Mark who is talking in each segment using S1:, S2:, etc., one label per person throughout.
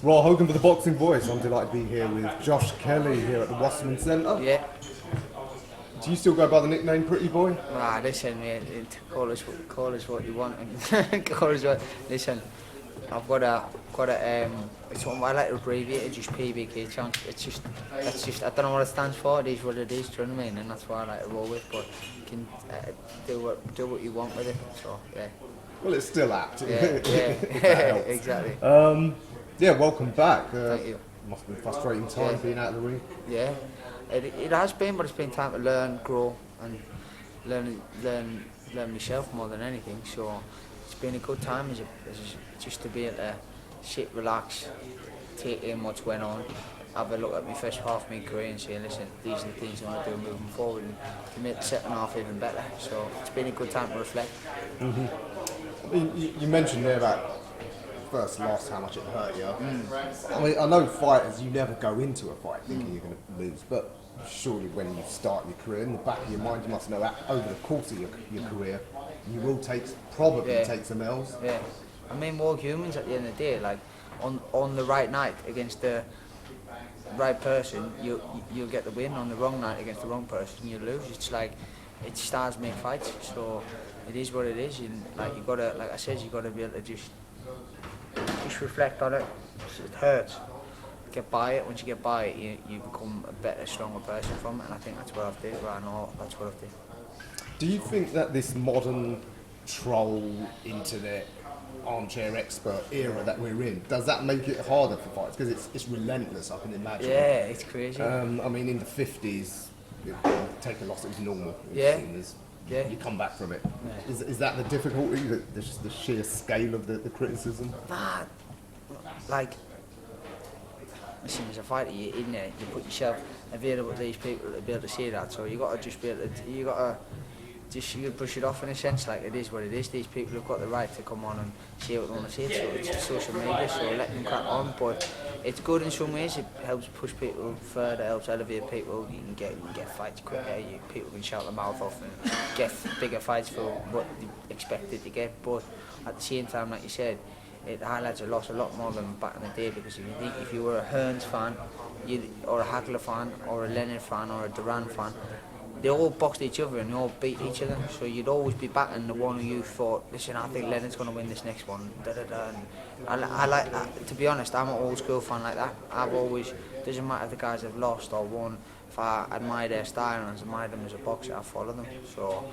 S1: Raw Hogan for the Boxing Voice. I'm delighted to be here with Josh Kelly here at the Wasserman Centre.
S2: Yeah.
S1: Do you still go by the nickname Pretty Boy?
S2: Nah, listen, mate. Call us what you want. Call us what. Listen, I've got a. It's what I like to abbreviate it, just PBK chunk. It's just. I don't know what it stands for. It is what it is. Do you know what I mean? And that's what I like to roll with. But you can do what you want with it. So yeah.
S1: Well, it's still apt.
S2: Yeah. Exactly.
S1: Yeah, welcome back.
S2: Thank you.
S1: Must have been a frustrating time being out of the ring.
S2: Yeah, it has been, but it's been time to learn, grow, and learn myself more than anything. So it's been a good time as just to be able to sit, relax, take in what's went on, have a look at my first half of my career and say, listen, these are the things I want to do moving forward, and to make the second half even better. So it's been a good time to reflect.
S1: Mm-hmm. I mean, you mentioned there about first loss, how much it hurt you. I mean, I know fighters, you never go into a fight thinking you're going to lose, but surely when you start your career, in the back of your mind, you must know that over the course of your career, you will probably take some L's.
S2: Yeah, I mean, we're all humans at the end of the day. Like on the right night against the right person, you'll get the win. On the wrong night against the wrong person, you lose. It's like it stars make fights. So it is what it is. And like you gotta, like I said, you gotta be able to just reflect on it. It hurts. Get by it. Once you get by it, you become a better, stronger person from it. And I think that's what I've did. Right now, that's what I've did.
S1: Do you think that this modern troll, internet, armchair expert era that we're in, does that make it harder for fighters? Because it's relentless, I can imagine.
S2: Yeah, it's crazy.
S1: I mean, in the 50s, take a loss, it was normal.
S2: Yeah.
S1: Yeah. You come back from it. Yeah. Is that the difficulty, the sheer scale of the criticism?
S2: Nah, like, listen, as a fighter, you're in there, you put yourself available to these people to be able to see that, so you got to just be able to, you brush it off in a sense, like it is what it is. These people have got the right to come on and say what they want to say, so it's social media, so let them crack on, but it's good in some ways. It helps push people further, helps elevate people. You can get fights quicker, people can shout their mouth off and get bigger fights for what they expected to get, but at the same time, like you said, it highlights a loss a lot more than back in the day, because if you were a Hearns fan, or a Hagler fan, or a Leonard fan, or a Duran fan, they all boxed each other and they all beat each other, so you'd always be backing the one who you thought, listen, I think Leonard's going to win this next one, And I like that. To be honest, I'm an old school fan like that. I've always, doesn't matter if the guys have lost or won, if I admire their style and admire them as a boxer, I follow them. So,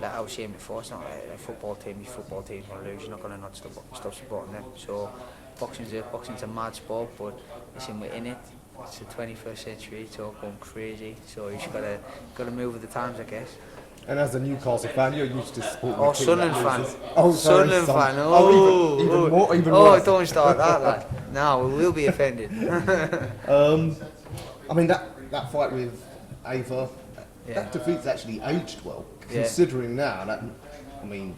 S2: like I was saying before, it's not like a football team, your football team's going to lose, you're not going to not stop supporting them. So, boxing's a mad sport, but listen, we're in it. It's the 21st century, it's all going crazy, so you just gotta move with the times, I guess.
S1: And as a Newcastle fan, you're used to supporting
S2: the team. Sunderland fan.
S1: Oh, sorry,
S2: Sunderland fan.
S1: Even worse.
S2: Don't start that, lad. No, we will be offended.
S1: I mean, that fight with Ava, that defeat's actually aged well, considering now that, I mean,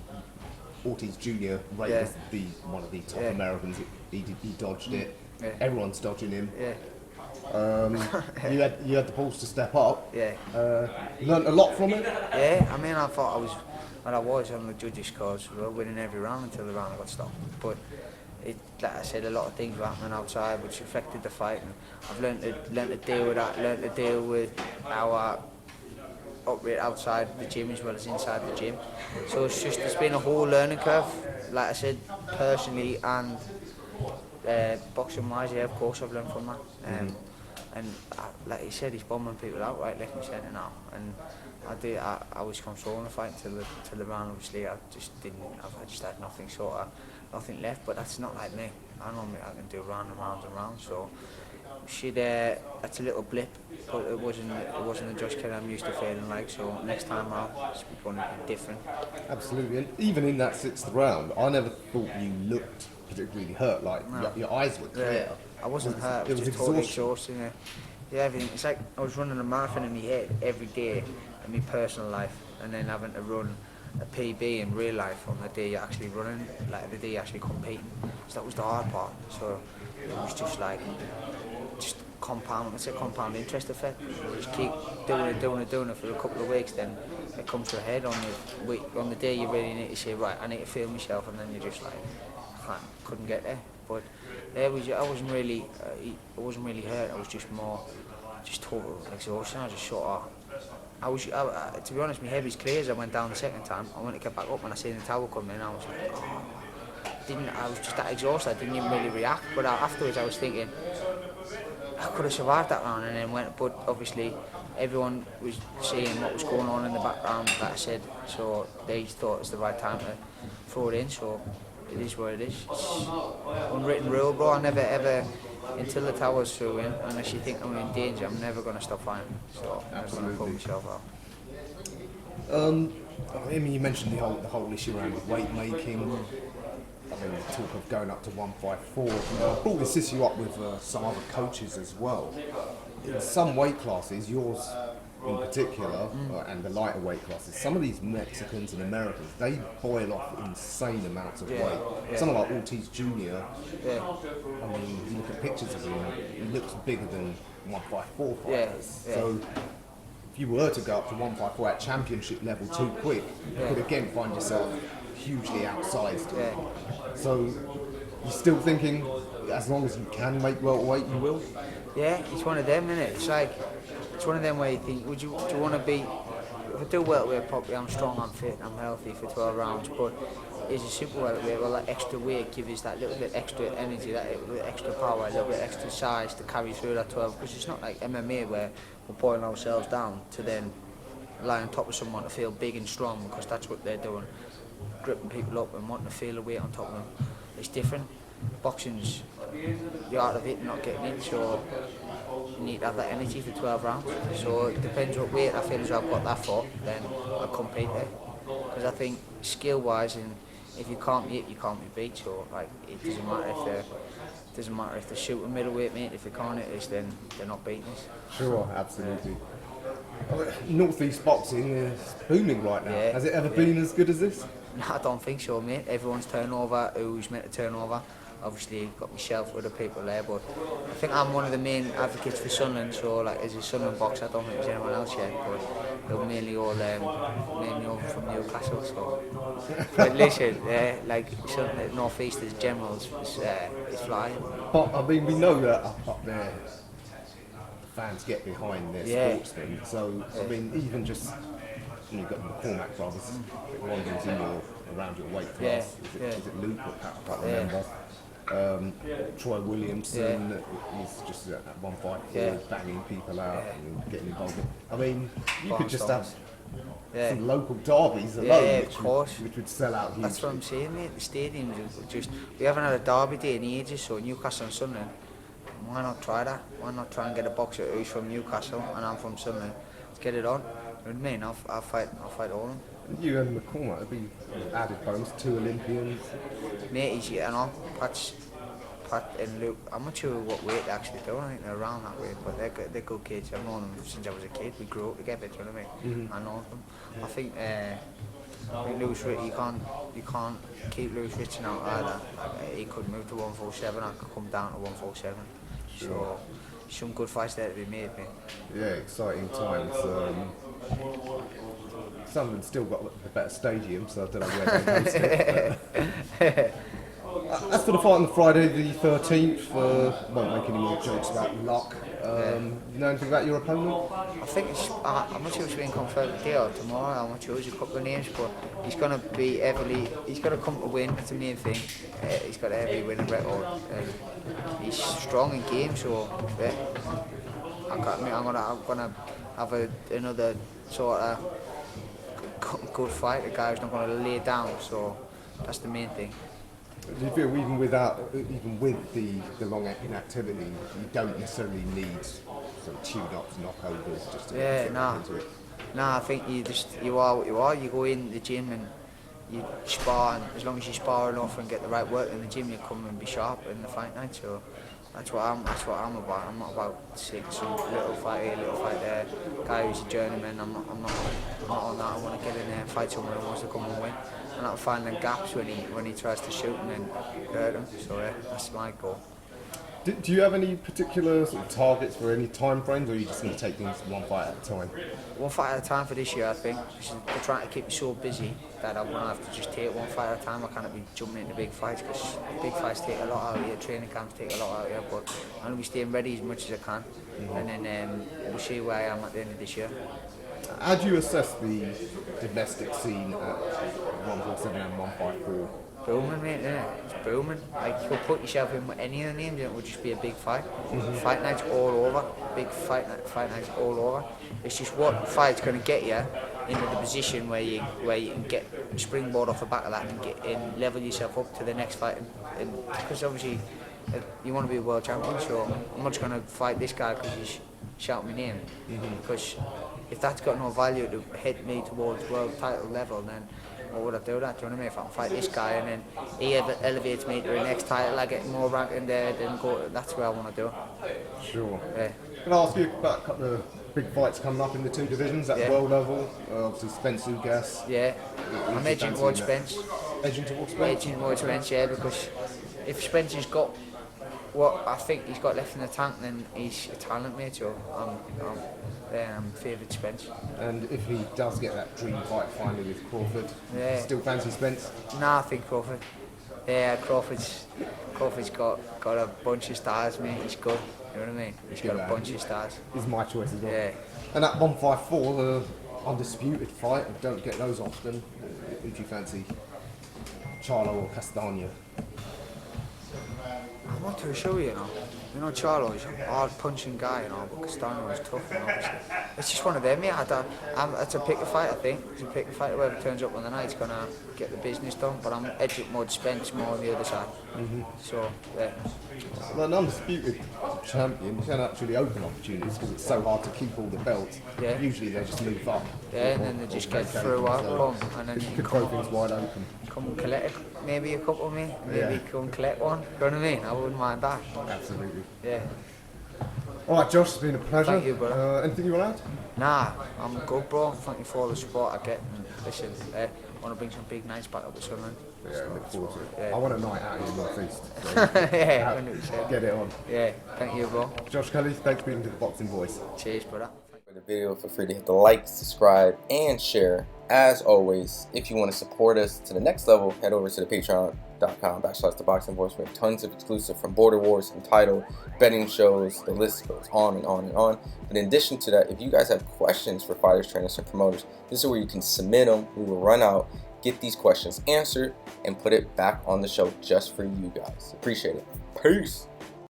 S1: Ortiz Jr. rated as one of the top Americans. He dodged it. Yeah. Everyone's dodging him. Yeah. You had the balls to step up. Yeah. Learned a lot from it.
S2: Yeah. I mean, I thought I was on the judges' cards, winning every round until the round got stopped. But like I said, a lot of things were happening outside which affected the fight, and I've learned to deal with that. Learned to deal with our operate outside the gym as well as inside the gym. So it's been a whole learning curve. Like I said, personally and boxing wise, yeah, of course I've learned from that. And like he said, he's bombing people out right left and centre now. And I was controlling the fight until the round. Obviously, I just had nothing left. But that's not like me. I can do round and rounds and rounds. So that's a little blip, but it wasn't the Josh Kelly I'm used to feeling like. So next time out, it's going to be different.
S1: Absolutely, and even in that 6th round, I never thought you looked particularly hurt. Like your eyes were clear.
S2: Yeah, I wasn't hurt. It was just totally exhausting. Yeah, everything. It's like I was running a marathon in my head every day in my personal life, and then having to run a PB in real life on the day you're actually running, like the day you're actually competing. So that was the hard part. So it was just like compound interest effect. You just keep doing it for a couple of weeks, then it comes to a head on the day you really need to say, right, I need to feel myself, and then you're just like, couldn't get there. But I wasn't really hurt. I was just total exhaustion. I just sort of, to be honest, my head was clear as I went down the second time. I went to get back up and I seen the towel come in. I was like, oh. I was just that exhausted. I didn't even really react. But afterwards, I was thinking, I could have survived that round and then went. But obviously, everyone was seeing what was going on in the background, like I said. So they thought it was the right time to throw it in. So it is what it is. It's unwritten rule, bro. I never ever, until the tower's through in, unless you think I'm in danger, I'm never going to stop fighting. So I'm never going to put myself out.
S1: I mean, you mentioned the whole issue around weight making. I mean, the talk of going up to 154. I brought this issue up with some other coaches as well. In some weight classes, yours in particular, and the lighter weight classes, some of these Mexicans and Americans, they boil off insane amounts of weight. Yeah. Some of like Ortiz Jr., I mean, you look at pictures of him, he looks bigger than 154 fighters. Yeah. So if you were to go up to 154 at championship level too quick, you could again find yourself hugely outsized. Yeah. So you're still thinking, as long as you can make welterweight, you will?
S2: Yeah, it's one of them, isn't it? It's one of them where you think, do you want to be, if I do welterweight properly, I'm strong, I'm fit, I'm healthy for 12 rounds, but it's a super welterweight, well, that extra weight gives us that little bit extra energy, that little bit extra power, a little bit extra size to carry through that 12, because it's not like MMA where we're boiling ourselves down to then lie on top of someone to feel big and strong, because that's what they're doing, gripping people up and wanting to feel the weight on top of them. It's different. Boxing's the art of it and not getting it, so you need to have that energy for 12 rounds. So it depends what weight I feel as I've got that for, then I'll compete there. Because I think skill-wise, and if you can't be hit, you can't be beat. So like it doesn't matter if they're shooting middleweight, mate. If they can't hit us, then they're not beating us.
S1: Sure, absolutely. Northeast boxing is booming right now. Has it ever been as good as this?
S2: No, I don't think so, mate. Everyone's turnover, who's meant to turn over. Obviously, you've got myself, other people there, but I think I'm one of the main advocates for Sunderland. So, like, as a Sunderland boxer, I don't think there's anyone else yet, but they're mainly all from Newcastle. So, but listen, like Sunderland, North East as generals is flying.
S1: But I mean, we know that up there, fans get behind their sportsmen. So, I mean, even just. You've got the McCormack brothers, one who's around your weight class. Is it Luke? I can't remember. Troy Williamson is just at 154, banging people out and getting involved. I mean, you could just have some local derbies alone, which would sell out hugely.
S2: That's what I'm saying, mate. The stadiums we haven't had a derby day in ages, so Newcastle and Sunderland, why not try that? Why not try and get a boxer who's from Newcastle and I'm from Sunderland? Let's get it on. You know what I mean? I'll fight all of them.
S1: You and McCormack would be added bonus, 2 Olympians.
S2: Mate, he's getting on. Pat and Luke, I'm not sure what weight they actually do. I think they're around that weight, but they're good kids. I've known them since I was a kid. We grew up together, do you know what I mean? I know them. I think Lewis Rich, you can't keep Lewis Rich out either. Like, he could move to 147, I could come down to 147. Sure. So, some good fights there to be made, mate.
S1: Yeah, exciting times. Sunderland's still got the better stadium, so I don't know where they host it. As for the fight on the Friday the 13th, won't make any more jokes about luck. You know anything about your opponent?
S2: I think I'm not sure if it's been confirmed today or tomorrow. I'm not sure. There's a couple of names, but he's going to be he's going to come to win. That's the main thing. He's got a heavy winning record. He's strong in games, so I'm gonna have another sort of good fight. The guy who's not going to lay down. So that's the main thing.
S1: Do you feel even with the long inactivity, you don't necessarily need some tune-ups, knockovers just to get into it?
S2: Nah, I think you are what you are. You go in the gym and you spar, and as long as you spar enough and get the right work in the gym, you come and be sharp in the fight night. So that's what I'm about. I'm not about some little fight here, little fight there. Guy who's a journeyman, I'm not on that. I want to get in there and fight someone who wants to come and win. And not finding gaps when he tries to shoot and then hurt him. So that's my goal.
S1: Do you have any particular sort of targets for any time frames, or are you just going to take things one fight at a time?
S2: One fight at a time for this year, I think. They're trying to keep me so busy that I'm going to have to just take one fight at a time. I can't be jumping into big fights because big fights take a lot out of you, training camps take a lot out of you, but I'm going to be staying ready as much as I can. And then we'll see where I am at the end of this year.
S1: How do you assess the domestic scene at 147 and 154?
S2: Booming, mate, isn't it? It's booming. Like, you could put yourself in with any of the names and it would just be a big fight. Fight nights all over. Big fight nights all over. It's just what fight's going to get you into the position where you can get springboard off the back of that and get in, level yourself up to the next fight. And because obviously you want to be a world champion, so I'm not just going to fight this guy because he's shouting my name. Because if that's got no value to hit me towards world title level, then why would I do that? Do you know what I mean? If I can fight this guy and then he elevates me to the next title, I get more ranking there, then that's where I want to do.
S1: Sure.
S2: Yeah.
S1: Can I ask you about a couple of big fights coming up in the two divisions at world level? Obviously Spence Ugas.
S2: Yeah. I'm edging towards Spence.
S1: Edging towards Spence?
S2: Edging towards Spence, yeah, because if Spence has got what I think he's got left in the tank, then he's a talent, mate, so I'm favoured Spence.
S1: And if he does get that dream fight finally with Crawford, still fancy Spence?
S2: Nah, I think Crawford. Yeah, Crawford's got a bunch of stars, mate. He's good. You know what I mean? He's got a bunch of stars.
S1: He's my choice as well.
S2: Yeah.
S1: And at 154, the undisputed fight, I don't get those often. Who do you fancy? Charlo or Castagna?
S2: I'm not too sure, you know. You know, Charlo is a hard punching guy, you know, but Castagna was tough, you know. It's just one of them, yeah. It's a pick a fight, I think. It's a pick a fight. Whoever turns up on the night's gonna get the business done. But I'm edging more Spence more on the other side. So, yeah.
S1: Well, an undisputed champion can actually open opportunities because it's so hard to keep all the belts.
S2: Yeah.
S1: Usually they just move up.
S2: Yeah, and then they just get through out, boom, and then you
S1: could throw things wide open.
S2: Come and collect maybe a couple of me, maybe come and collect one. You know what I mean? I wouldn't mind that.
S1: Absolutely.
S2: Yeah.
S1: All right, Josh, it's been a pleasure.
S2: Thank you, brother.
S1: Anything you want to add?
S2: Nah, I'm good, bro. Thank you for all the support I get. And listen, I want to bring some big nights back up with Sunderland.
S1: Yeah, I look forward to it.
S2: Yeah.
S1: I want a night out in the North East. So
S2: Yeah, 100%.
S1: get it on.
S2: Yeah, thank you, bro.
S1: Josh Kelly, thanks for being to the Boxing Voice.
S2: Cheers, brother.
S3: For the video, feel free to hit the like, subscribe, and share. As always, if you want to support us to the next level, head over to the patreon.com/ThaBoxingVoice. We have tons of exclusive from Border Wars, entitled betting shows. The list goes on and on and on. But in addition to that, if you guys have questions for fighters, trainers, and promoters, this is where you can submit them. We will run out, get these questions answered, and put it back on the show just for you guys. Appreciate it. Peace.